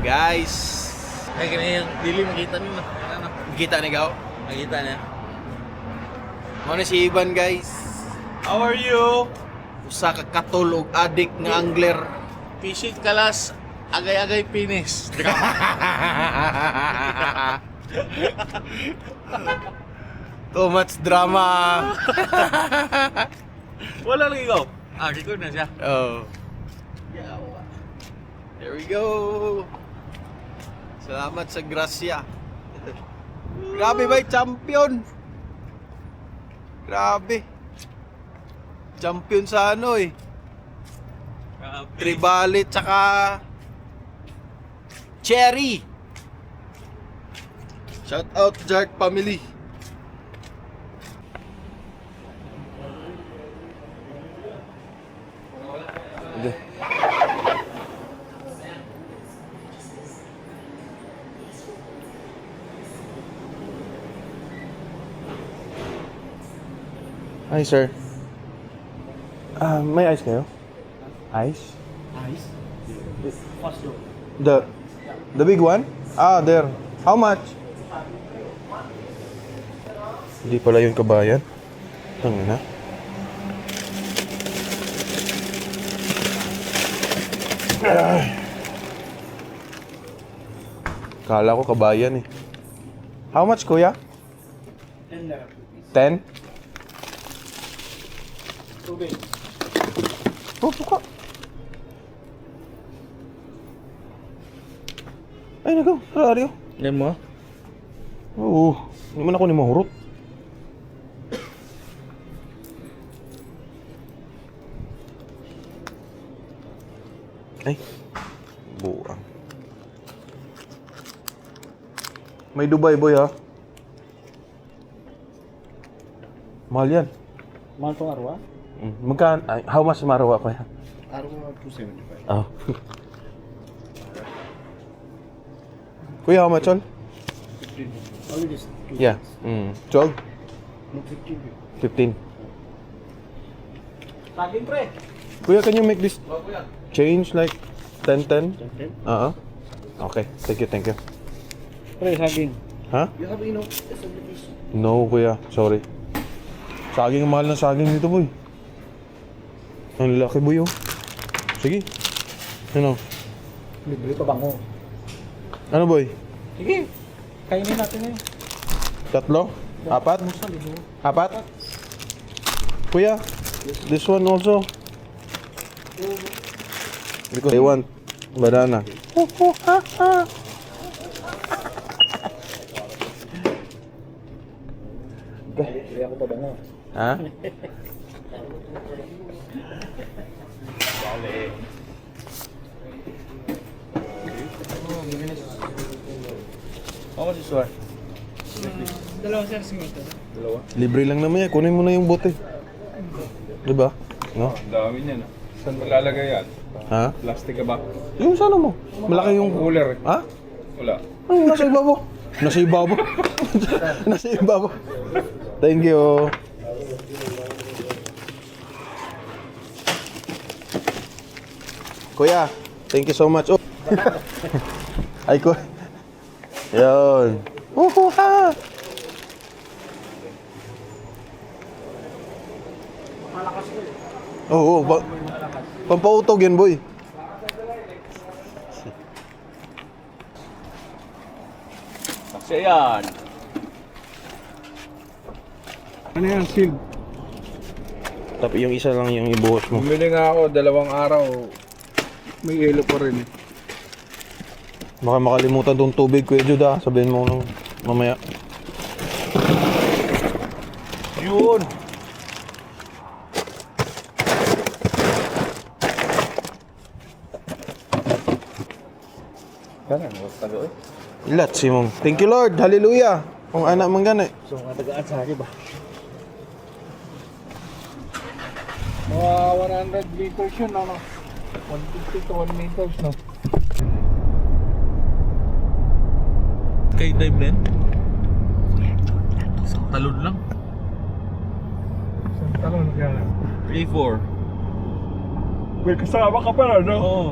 Guys, Ay, ganyan yung dili, makita nyo na. Ano? kita ni Gaw. Makita niya. Ano si Ivan, guys? How are you? Usa ka katol og adik nga angler. Fishing kalas, agay-agay finish. Too much drama. Wala lang ikaw. Ah, record na siya. Oh. There we go. Salamat sa grasya. Grabe ba, champion? Grabe. Champion sa ano eh. Tribalit tsaka Cherry. Shout out Jark family. Okay. Hi, sir. May ice kayo? Ice? Ice? Fast door. The big one? Ah, there. How much? Hindi pala yun kabayan. Tangin na. Kala ko kabayan eh. How much, kuya? 10? Tubig. Oh, buka. Ay, nagaw. Salario. Yan mo? Oo. Hindi man ako ni mahurot. Ay. Buang. May Dubai, boy, ha? Mahal yan. Mahal tong arwa? Magkaan? How much marawa ko yan? Arwa 275. Oh. Kuya, how much all? 15. Only this. Yeah. 12? No, 15. 15. Saging pre. Kuya, can you make this change like 10-10? 10. Okay. Thank you. Pre, saging. Ha? You have enough SWPs? No, kuya. Sorry. Saging, ang mahal ng saging dito, boy. Ang laki, boy, oh. Sige. Ano? Libre pa bango. Ano, boy? Sige. Kainin natin ngayon. 3? 4? Musa, libo. 4? Kuya, this one also. Because they want banana. Libre ako pa bango. Ha? How much is one? Dalawa sir, singito. Libre lang naman yan. Kunin mo na yung bote. Diba? No? Dami niyan. Saan malalagay yan? Ha? Plastic ka ba? Yung sana mo. Malaki yung... Cooler. Ha? Wala. Ay, nasa ibabaw. Nasa ibabaw. Nasa ibabaw. Thank you. Kuya, thank you so much. Oh. Ay, ko. Yun. Ha! Oo, pampautog yan, boy. Kasi yan. Ano yan, shield? Tapi yung isa lang yung ibuhos mo. Bumili nga ako 2 araw. May yelo pa rin eh. Baka makalimutan tong tubig, Kuya Jude, ah. Sabihin mo nung mamaya. Yun. Kanan, huwag tago eh. Ilat si mong. Thank you, Lord. Hallelujah. Kung anak mong gana. So, matagaan sa akin ba? Mga 100 liters yun, ano? 150 to 1 meters, no? Kay dive din? Talon lang. Isang talon kaya lang. 3-4. Well, kasama ka pala, no? Oo.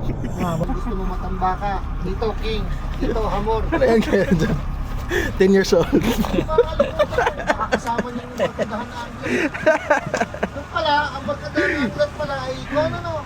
Gusto mo matamba ka. Dito, king. Dito, hamor. Ano yan kaya dyan? 10 years old. Nakakasama niyo yung barkadahan na anglet. Doon pala, ang barkadahan na anglet pala ay ikaw na no.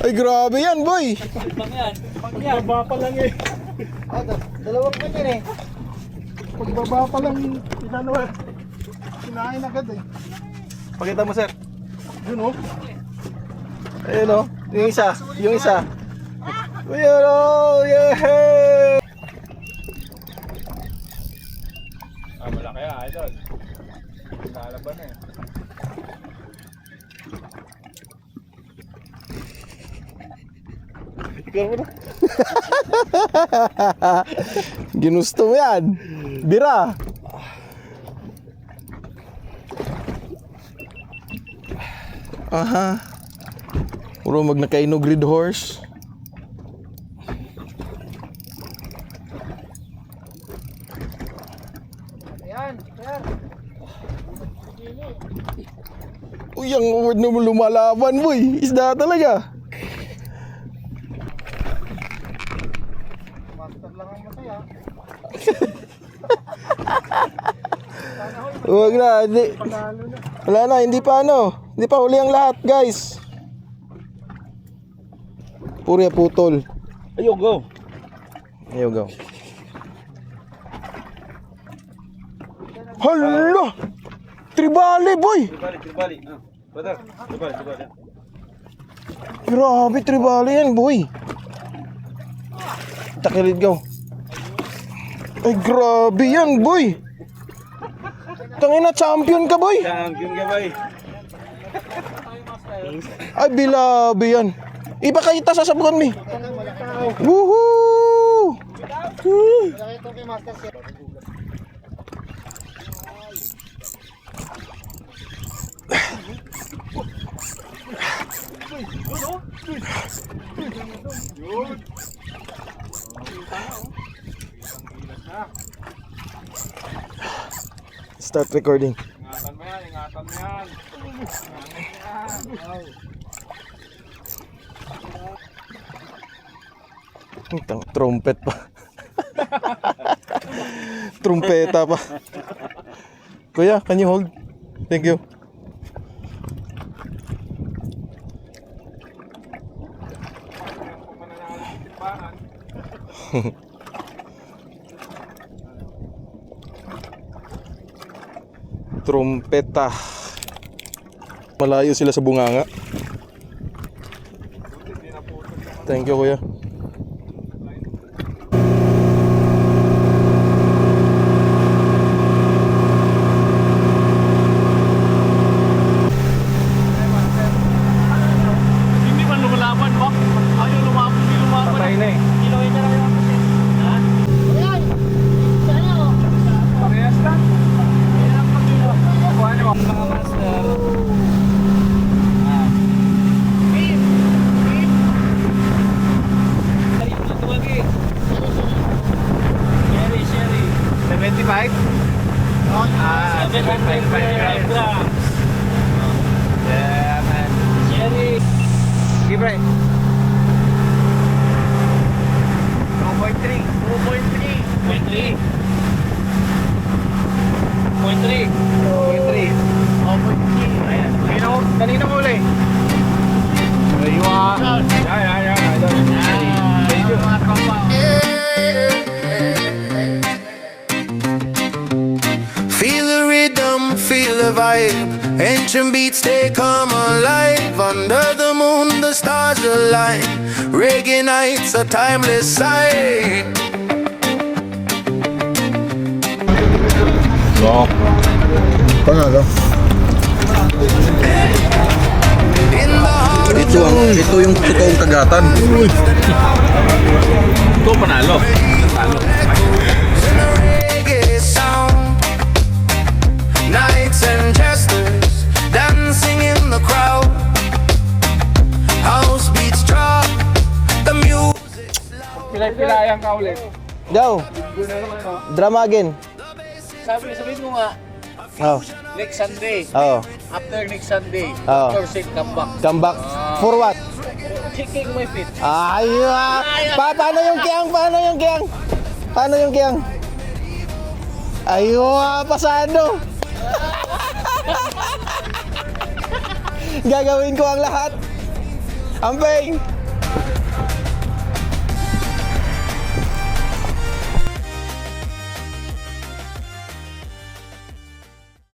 Ay, grabe yan, boy. Pagbaba pa lang eh. Dalawang ganyan eh. Pagbaba pa lang, kinain agad eh. Pakita mo, sir. Yun oh. Ayun, oh. Yung isa. Yung isa. Ayun, oh. Yeah! Malaki idol. Lalaban eh. Ginusto mo yan. Bira. Aha. Puro magnakainog red horse. Ayan, sir. Uy, ang word na lumalaban, boy. Isda talaga. Master lang ang masaya. Huwag na, hindi. Wala na, hindi pa ano. Hindi pa huli ang lahat, guys. Puro ya putol. Ayaw, go. Here we go. Hala! Tribali, boy! Tribali. Brother, tribali. Grabe, tribali yan, boy. Takilid go. Ay, grabe yan, boy. Tangina, champion ka, boy. Champion ka, boy. Ay, bilabi yan. Iba kayo sasabukan mi. Woohoo! Malaki ito kay Master sir. Start recording. Ingatan mo yan. Trumpet pa. Trumpeta pa. Kuya, can you hold? Thank you. Trumpeta. Malayo sila sa bunganga. Thank you, kuya. Hindi man lumalaban ba? Ayaw lumabon, hindi lumaban. Patay na eh. Ayan! Sana o. Parehas lang. Kuha niyo mga master. Sherry. 75? 75 grams. Yeah, man. Sherry. Give right. 2.3. 2.3. 0.3. Ayan. Kanino muli? Yeah. Idol. Thank you. Feel the rhythm, feel the vibe. Ancient beats, they come alive. Under the moon, the stars align. Reggae nights, a timeless sight. Panalo. In the heart of Ito yung totoong kagatan. Ito, panalo. Panalo. Reggae sound, knights and jesters dancing in the crowd. House beats drop, the music. Pilay-pilayan ka ulit. Go. Drama again. Sabihin mo nga, Oh. next Sunday. Oh. After next Sunday. Oo. After sick, come back. Come back. For what? Checking my feet. Paano yung kiyang? Paano yung kiyang? Paano yung kiyang? Pasado. Gagawin ko ang lahat. Ampeng.